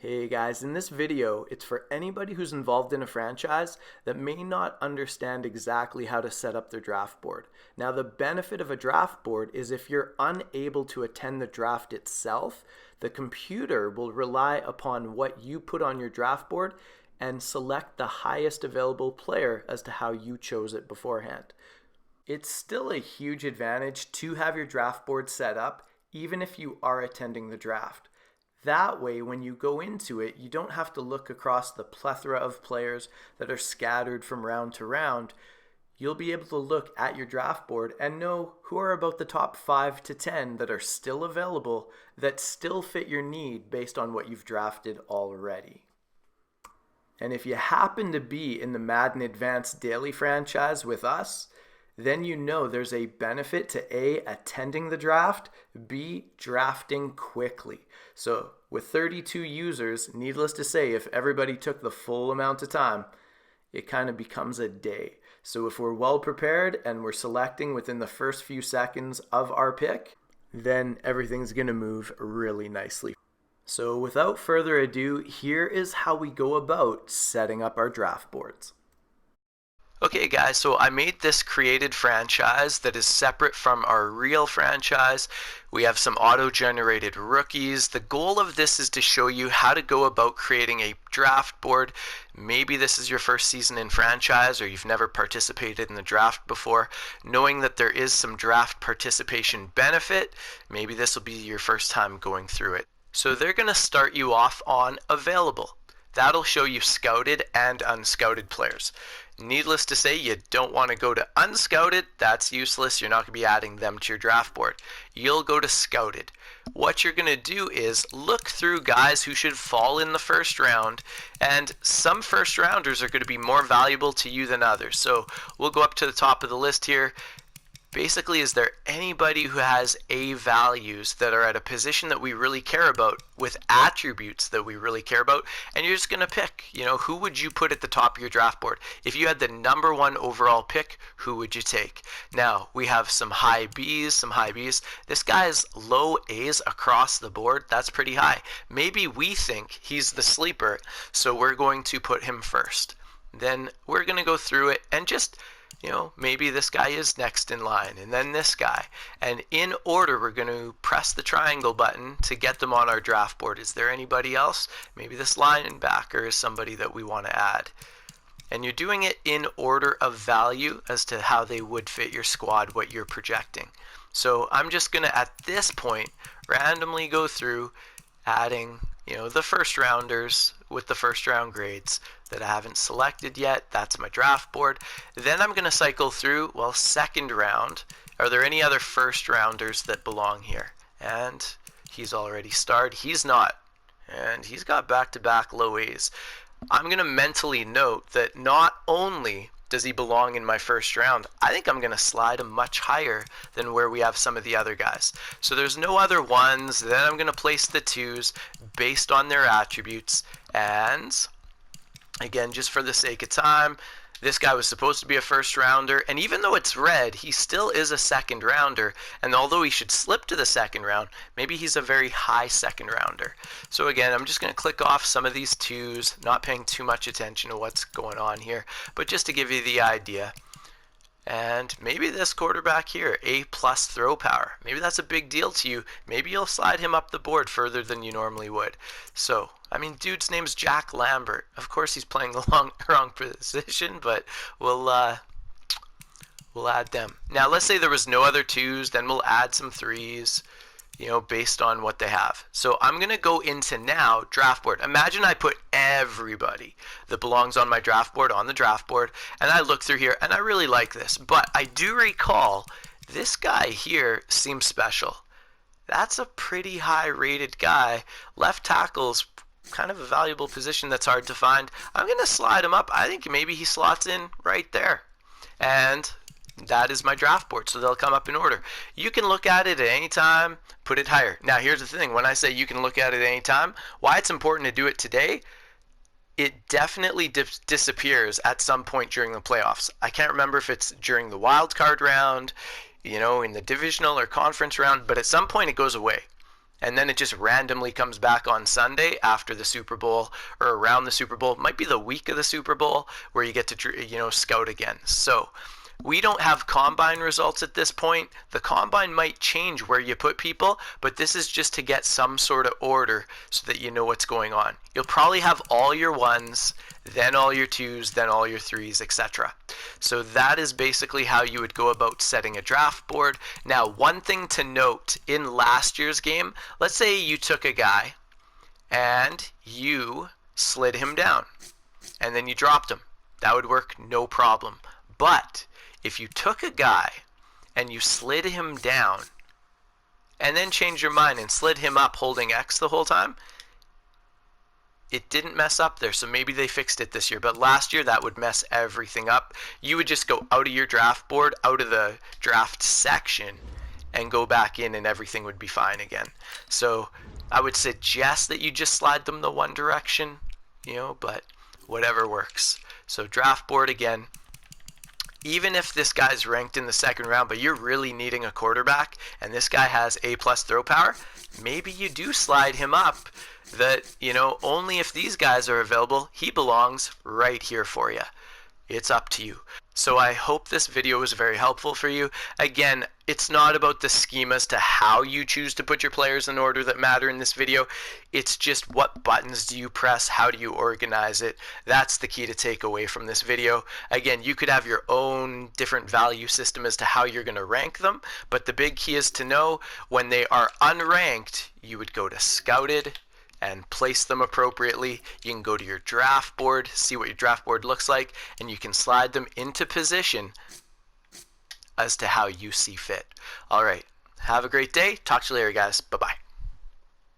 Hey guys, in this video, it's for anybody who's involved in a franchise that may not understand exactly how to set up their draft board. Now, the benefit of a draft board is if you're unable to attend the draft itself, the computer will rely upon what you put on your draft board and select the highest available player as to how you chose it beforehand. It's still a huge advantage to have your draft board set up, even if you are attending the draft. That way, when you go into it, you don't have to look across the plethora of players that are scattered from round to round. You'll be able to look at your draft board and know who are about the top 5 to 10 that are still available, that still fit your need based on what you've drafted already. And if you happen to be in the Madden Advanced Daily franchise with us, then you know there's a benefit to A, attending the draft, B, drafting quickly. So with 32 users, needless to say, if everybody took the full amount of time, it kind of becomes a day. So if we're well prepared and we're selecting within the first few seconds of our pick, then everything's going to move really nicely. So without further ado, here is how we go about setting up our draft boards. Okay guys, so I made this created franchise that is separate from our real franchise. We have some auto-generated rookies. The goal of this is to show you how to go about creating a draft board. Maybe this is your first season in franchise or you've never participated in the draft before. Knowing that there is some draft participation benefit, maybe this will be your first time going through it. So they're going to start you off on available. That'll show you scouted and unscouted players. Needless to say, you don't want to go to unscouted. That's useless. You're not going to be adding them to your draft board. You'll go to scouted. What you're going to do is look through guys who should fall in the first round, and some first rounders are going to be more valuable to you than others. So we'll go up to the top of the list here. Basically, is there anybody who has A values that are at a position that we really care about with attributes that we really care about? And you're just going to pick, who would you put at the top of your draft board? If you had the number 1 overall pick, who would you take? Now, we have some high Bs, This guy's low As across the board. That's pretty high. Maybe we think he's the sleeper, so we're going to put him first. Then we're going to go through it and just maybe this guy is next in line, and then this guy. And in order, we're going to press the triangle button to get them on our draft board. Is there anybody else? Maybe this linebacker is somebody that we want to add. And you're doing it in order of value as to how they would fit your squad, what you're projecting. So I'm just going to, at this point, randomly go through adding the first rounders with the first round grades that I haven't selected yet. That's my draft board. Then I'm going to cycle through, second round. Are there any other first rounders that belong here? And he's already starred. He's not. And he's got back-to-back low A's. I'm going to mentally note that not only does he belong in my first round, I think I'm going to slide him much higher than where we have some of the other guys. So there's no other ones. Then I'm going to place the 2s based on their attributes. And again, just for the sake of time, this guy was supposed to be a first rounder, and even though it's red, he still is a second rounder. And although he should slip to the second round, maybe he's a very high second rounder. So again, I'm just going to click off some of these 2s, not paying too much attention to what's going on here, but just to give you the idea. And maybe this quarterback here, A+ throw power. Maybe that's a big deal to you. Maybe you'll slide him up the board further than you normally would. So, dude's name's Jack Lambert. Of course, he's playing the wrong position, but we'll add them. Now, let's say there was no other 2s, then we'll add some 3s, based on what they have. So I'm going to go into now draft board. Imagine I put everybody that belongs on my draft board on the draft board, and I look through here, and I really like this. But I do recall this guy here seems special. That's a pretty high rated guy. Left tackle's kind of a valuable position that's hard to find. I'm going to slide him up. I think maybe he slots in right there. And that is my draft board, so they'll come up in order. You can look at it at any time, put it higher. Now, here's the thing. When I say you can look at it at any time, why it's important to do it today, it definitely disappears at some point during the playoffs. I can't remember if it's during the wild card round, in the divisional or conference round, but at some point it goes away. and then it just randomly comes back on Sunday after the Super Bowl or around the Super Bowl. It might be the week of the Super Bowl where you get to scout again. So we don't have combine results at this point. The combine might change where you put people, but this is just to get some sort of order so that you know what's going on. You'll probably have all your ones, then all your twos, then all your threes, etc. So that is basically how you would go about setting a draft board. Now, one thing to note in last year's game, let's say you took a guy and you slid him down and then you dropped him. That would work no problem. But if you took a guy and you slid him down and then changed your mind and slid him up holding X the whole time, it didn't mess up there. So maybe they fixed it this year, but last year that would mess everything up. You would just go out of your draft board, out of the draft section, and go back in and everything would be fine again. So I would suggest that you just slide them the one direction, but whatever works. So draft board again. Even if this guy's ranked in the second round, but you're really needing a quarterback, and this guy has A+ throw power, maybe you do slide him up that, only if these guys are available, he belongs right here for you. It's up to you. So I hope this video was very helpful for you. Again, it's not about the schemas to how you choose to put your players in order that matter in this video. It's just what buttons do you press, how do you organize it. That's the key to take away from this video. Again, you could have your own different value system as to how you're going to rank them, but the big key is to know when they are unranked, you would go to Scouted and place them appropriately. You can go to your draft board, see what your draft board looks like, and you can slide them into position as to how you see fit. All right, have a great day. Talk to you later, guys. Bye-bye.